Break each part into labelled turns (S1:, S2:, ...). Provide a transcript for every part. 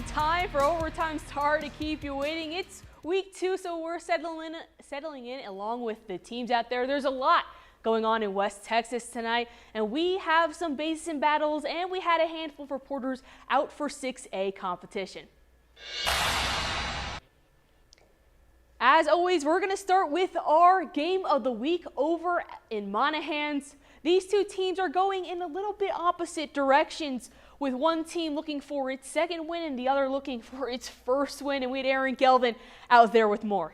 S1: time for Overtime Star to keep you waiting. It's week 2, so we're settling in along with the teams out there. There's a lot going on in West Texas tonight, and we have some basin battles, and we had a handful of reporters out for 6A competition. As always, we're going to start with our game of the week over in Monahans. These two teams are going in a little bit opposite directions, with one team looking for its second win and the other looking for its first win. And we had Aaron Gelvin out there with more.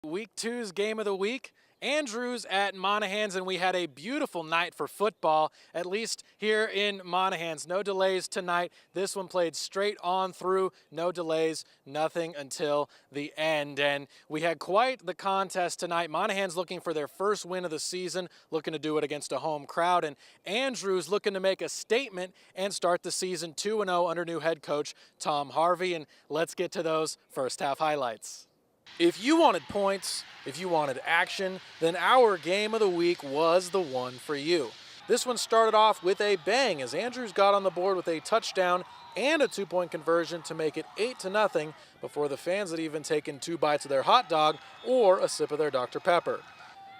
S2: Week 2's game of the week. Andrews at Monahans, and we had a beautiful night for football, at least here in Monahans. No delays tonight. This one played straight on through, no delays, nothing until the end. And we had quite the contest tonight. Monahans looking for their first win of the season, looking to do it against a home crowd. And Andrews looking to make a statement and start the season 2-0 under new head coach Tom Harvey. And let's get to those first half highlights. If you wanted points, if you wanted action, then our game of the week was the one for you. This one started off with a bang as Andrews got on the board with a touchdown and a 2-point conversion to make it 8-0 before the fans had even taken 2 bites of their hot dog or a sip of their Dr. Pepper.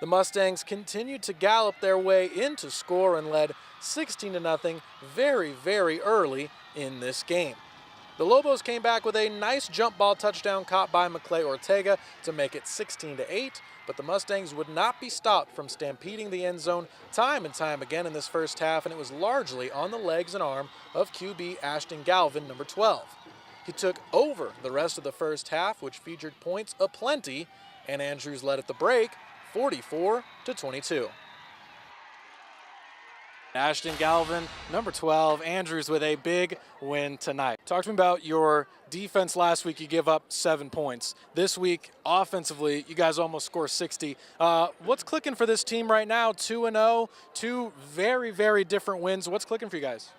S2: The Mustangs continued to gallop their way into score and led 16-0 very, very early in this game. The Lobos came back with a nice jump ball touchdown caught by McClay Ortega to make it 16-8, but the Mustangs would not be stopped from stampeding the end zone time and time again in this first half, and it was largely on the legs and arm of QB Ashton Galvin, number 12. He took over the rest of the first half, which featured points aplenty, and Andrews led at the break 44-22. Ashton Galvin, number 12, Andrews with a big win tonight. Talk to me about your defense last week. You give up 7 points. This week, offensively, you guys almost score 60. What's clicking for this team right now? 2-0, 2 very, very different wins. What's clicking for you guys?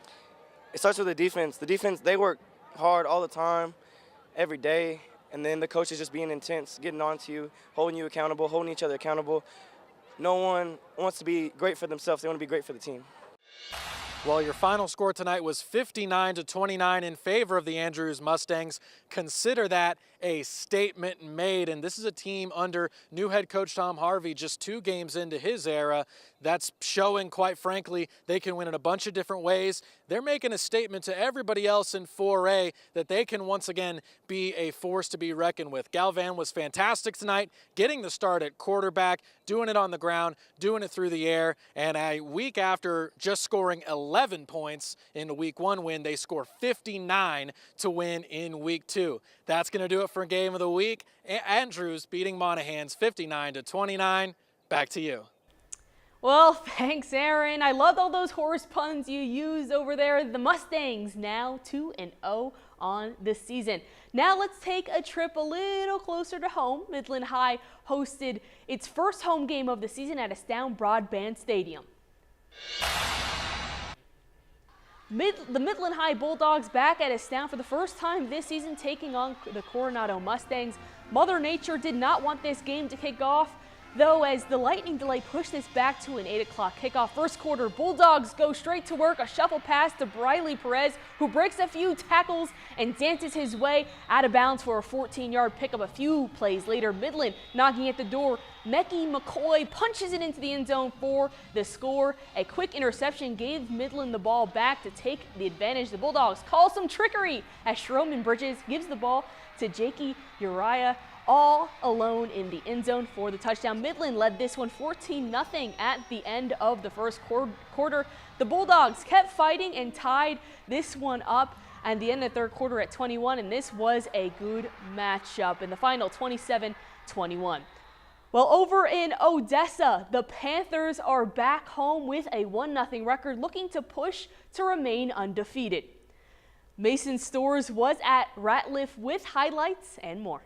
S3: It starts with the defense. The defense, they work hard all the time, every day, and then the coaches just being intense, getting on to you, holding you accountable, holding each other accountable. No one wants to be great for themselves. They want to be great for the team.
S2: Well, your final score tonight was 59-29 in favor of the Andrews Mustangs. Consider that a statement made, and this is a team under new head coach Tom Harvey just 2 games into his era. That's showing, quite frankly, they can win in a bunch of different ways. They're making a statement to everybody else in 4A that they can once again be a force to be reckoned with. Galvan was fantastic tonight, getting the start at quarterback, doing it on the ground, doing it through the air, and a week after just scoring 11 points in the week 1 win, they score 59 to win in week 2. That's going to do it for game of the week. Andrews beating Monahans 59-29. Back to you.
S1: Well, thanks, Aaron. I loved all those horse puns you used over there. The Mustangs now 2-0 on the season. Now let's take a trip a little closer to home. Midland High hosted its first home game of the season at Astound Broadband Stadium. The Midland High Bulldogs back at Astound for the first time this season, taking on the Coronado Mustangs. Mother Nature did not want this game to kick off, though, as the lightning delay pushed this back to an 8 o'clock kickoff. First quarter, Bulldogs go straight to work. A shuffle pass to Briley Perez, who breaks a few tackles and dances his way out of bounds for a 14-yard pickup. A few plays later, Midland knocking at the door. Mecky McCoy punches it into the end zone for the score. A quick interception gave Midland the ball back to take the advantage. The Bulldogs call some trickery as Schroman Bridges gives the ball to Jakey Uriah, all alone in the end zone for the touchdown. Midland led this one 14-0 at the end of the first quarter. The Bulldogs kept fighting and tied this one up at the end of the third quarter at 21, and this was a good matchup in the final 27-21. Well, over in Odessa, the Panthers are back home with a 1-0 record, looking to push to remain undefeated. Mason Stores was at Ratliff with highlights and more.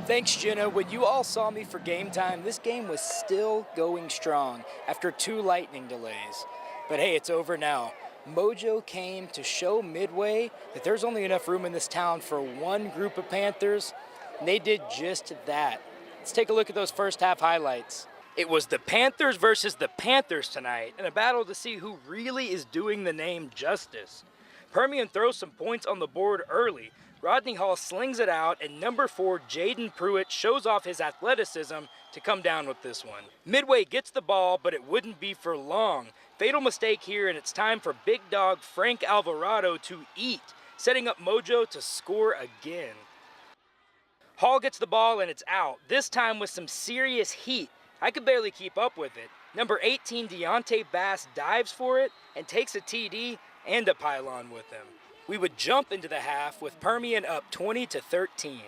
S4: Thanks, Jenna. When you all saw me for game time, this game was still going strong after 2 lightning delays. But hey, it's over now. Mojo came to show Midway that there's only enough room in this town for one group of Panthers, and they did just that. Let's take a look at those first half highlights. It was the Panthers versus the Panthers tonight, in a battle to see who really is doing the name justice. Permian throws some points on the board early. Rodney Hall slings it out, and number 4, Jaden Pruitt, shows off his athleticism to come down with this one. Midway gets the ball, but it wouldn't be for long. Fatal mistake here, and it's time for big dog Frank Alvarado to eat, setting up Mojo to score again. Hall gets the ball, and it's out, this time with some serious heat. I could barely keep up with it. Number 18, Deontay Bass, dives for it and takes a TD and a pylon with him. We would jump into the half with Permian up 20-13.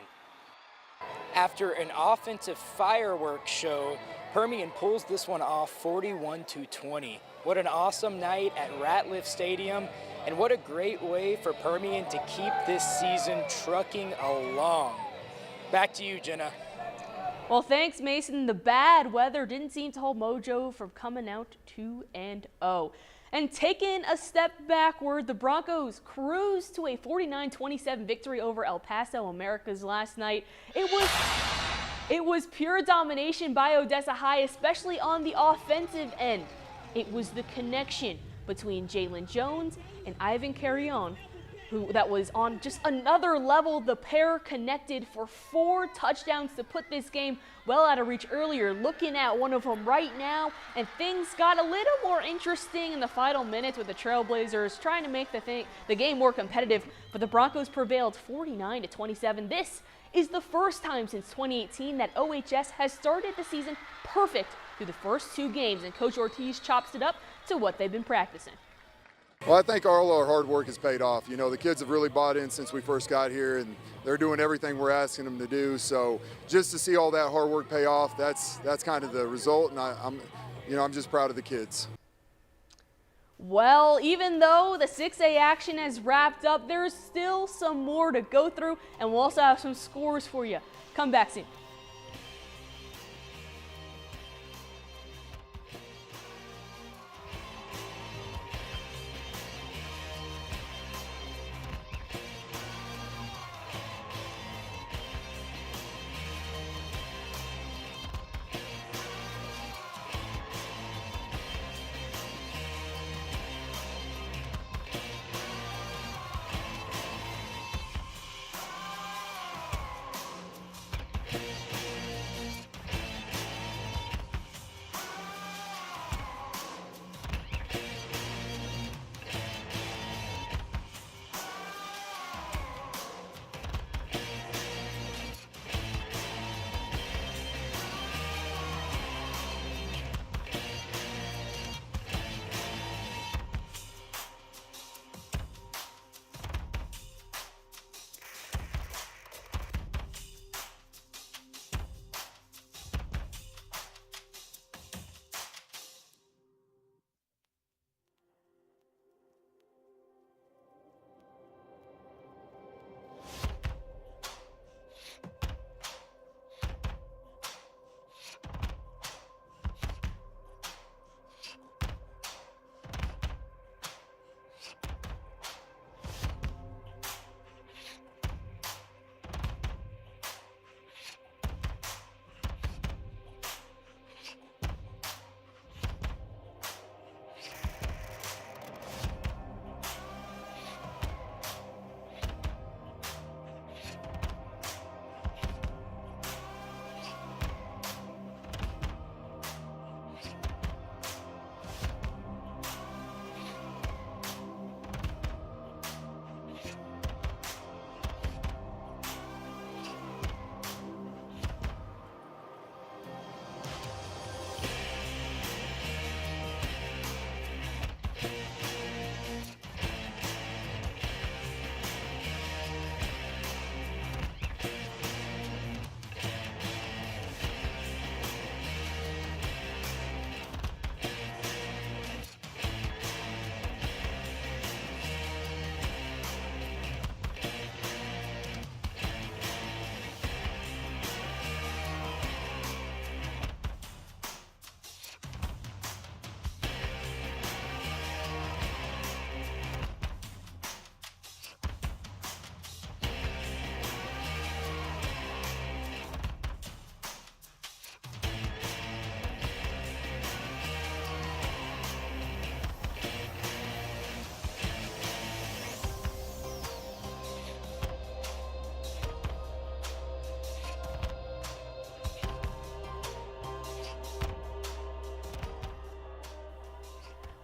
S4: After an offensive fireworks show, Permian pulls this one off 41-20. What an awesome night at Ratliff Stadium, and what a great way for Permian to keep this season trucking along. Back to you, Jenna.
S1: Well, thanks, Mason. The bad weather didn't seem to hold Mojo from coming out 2-0. And taking a step backward, the Broncos cruised to a 49-27 victory over El Paso Americas last night. It was pure domination by Odessa High, especially on the offensive end. It was the connection between Jalen Jones and Ivan Carrion that was on just another level. The pair connected for 4 touchdowns to put this game well out of reach earlier. Looking at one of them right now, and things got a little more interesting in the final minutes with the Trailblazers trying to make the game more competitive, but the Broncos prevailed 49-27. This is the first time since 2018 that OHS has started the season perfect through the first 2 games, and Coach Ortiz chops it up to what they've been practicing.
S5: Well, I think all our hard work has paid off. You know, the kids have really bought in since we first got here, and they're doing everything we're asking them to do. So just to see all that hard work pay off, that's kind of the result, and I'm just proud of the kids.
S1: Well, even though the 6A action has wrapped up, there's still some more to go through, and we'll also have some scores for you. Come back soon.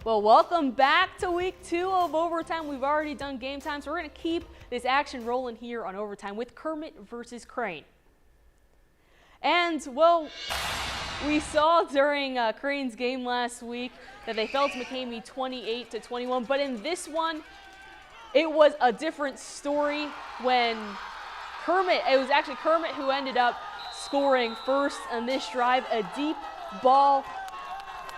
S1: Well, welcome back to week 2 of Overtime. We've already done game time, so we're going to keep this action rolling here on Overtime with Kermit versus Crane. And, well, we saw during Crane's game last week that they fell to McCamey 28-21, but in this one, it was a different story when it was actually Kermit who ended up scoring first on this drive, a deep ball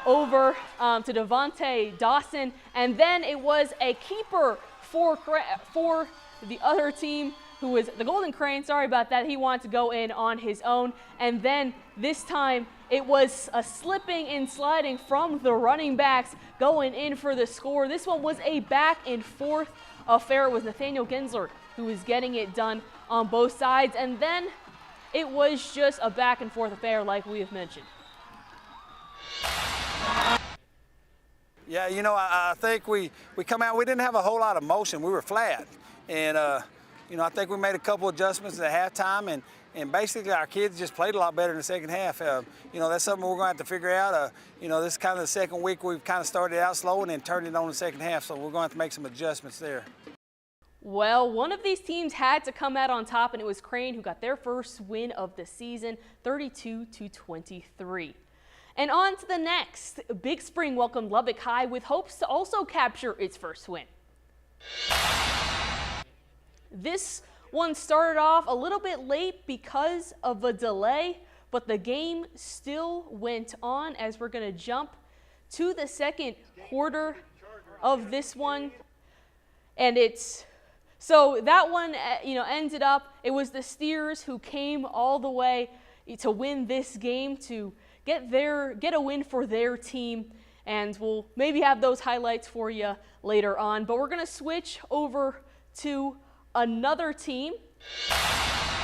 S1: over to Devontae Dawson, and then it was a keeper for the other team, who was the Golden Crane. Sorry about that. He wanted to go in on his own, and then this time it was a slipping and sliding from the running backs going in for the score. This one was a back and forth affair. It was Nathaniel Gensler who was getting it done on both sides, and then it was just a back and forth affair like we have mentioned.
S6: Yeah, you know, I think we come out, we didn't have a whole lot of motion. We were flat. And, you know, I think we made a couple adjustments at halftime, and basically our kids just played a lot better in the second half. You know, that's something we're going to have to figure out. You know, this is kind of the second week we've kind of started out slow and then turned it on in the second half, so we're going to have to make some adjustments there.
S1: Well, one of these teams had to come out on top, and it was Crane who got their first win of the season, 32-23. And on to the next. Big Spring welcomed Lubbock High with hopes to also capture its first win. This one started off a little bit late because of a delay, but the game still went on as we're going to jump to the second quarter of this one. And so that one, ended up, it was the Steers who came all the way to win this game, to get a win for their team, and we'll maybe have those highlights for you later on. But we're going to switch over to another team,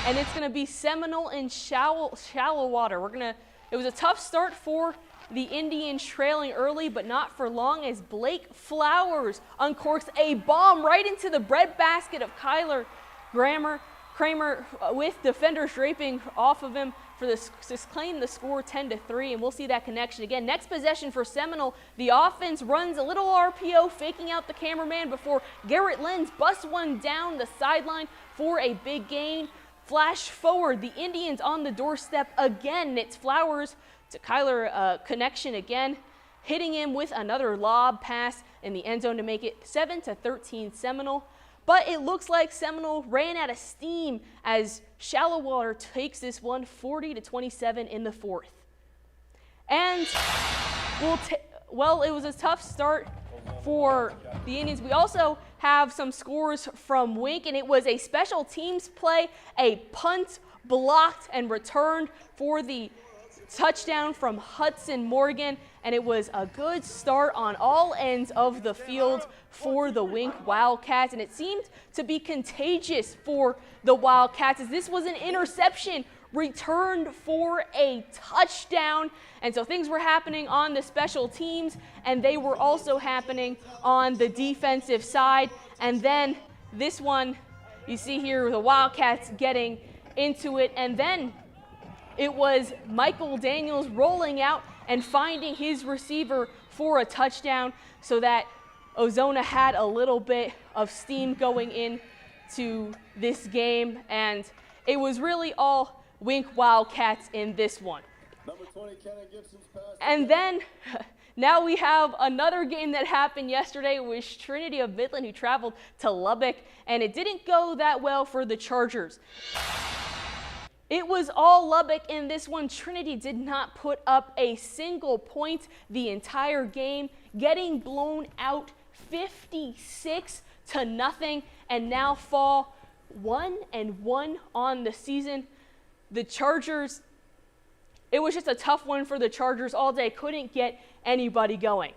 S1: and it's going to be Seminole and Shallow Water. It was a tough start for the Indians, trailing early, but not for long, as Blake Flowers uncorks a bomb right into the breadbasket of Kyler Kramer with defenders draping off of him to claim the score 10-3, and we'll see that connection again. Next possession for Seminole, the offense runs a little RPO, faking out the cameraman before Garrett Lenz busts one down the sideline for a big gain. Flash forward, the Indians on the doorstep again. It's Flowers to Kyler, connection again, hitting him with another lob pass in the end zone to make it 7-13 Seminole. But it looks like Seminole ran out of steam as Shallow Water takes this one 40-27 in the fourth. And it was a tough start for the Indians. We also have some scores from Wink, and it was a special teams play, a punt blocked and returned for the touchdown from Hudson Morgan, and it was a good start on all ends of the field for the Wink Wildcats, and it seemed to be contagious for the Wildcats, as this was an interception returned for a touchdown. And so things were happening on the special teams, and they were also happening on the defensive side. And then this one, you see here the Wildcats getting into it, and then it was Michael Daniels rolling out and finding his receiver for a touchdown, so that Ozona had a little bit of steam going into this game, and it was really all Wink Wildcats in this one. Number 20, and then now we have another game that happened yesterday. It was Trinity of Midland who traveled to Lubbock, and it didn't go that well for the Chargers. It was all Lubbock in this one. Trinity did not put up a single point the entire game, getting blown out 56-0, and now fall 1-1 on the season. The Chargers, it was just a tough one for the Chargers all day. Couldn't get anybody going.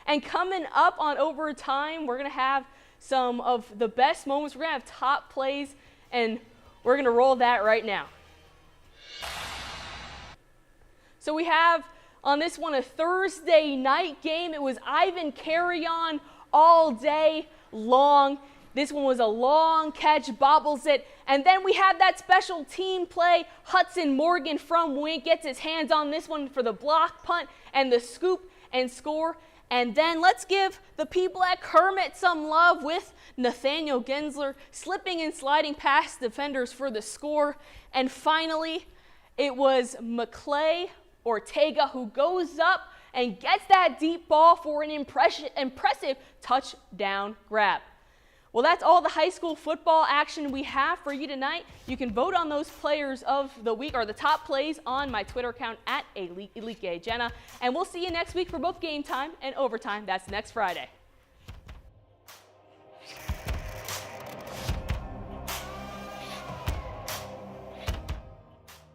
S1: And coming up on Overtime, we're going to have some of the best moments. We're going to have top plays, and we're going to roll that right now. So we have on this one a Thursday night game. It was Ivan Carry-On all day long. This one was a long catch, bobbles it. And then we have that special team play. Hudson Morgan from Wink gets his hands on this one for the block punt and the scoop and score. And then let's give the people at Kermit some love with Nathaniel Gensler slipping and sliding past defenders for the score. And finally, it was McClay Ortega who goes up and gets that deep ball for an impressive touchdown grab. Well, that's all the high school football action we have for you tonight. You can vote on those players of the week or the top plays on my Twitter account at EliteGayJenna. And we'll see you next week for both Game Time and Overtime. That's next Friday.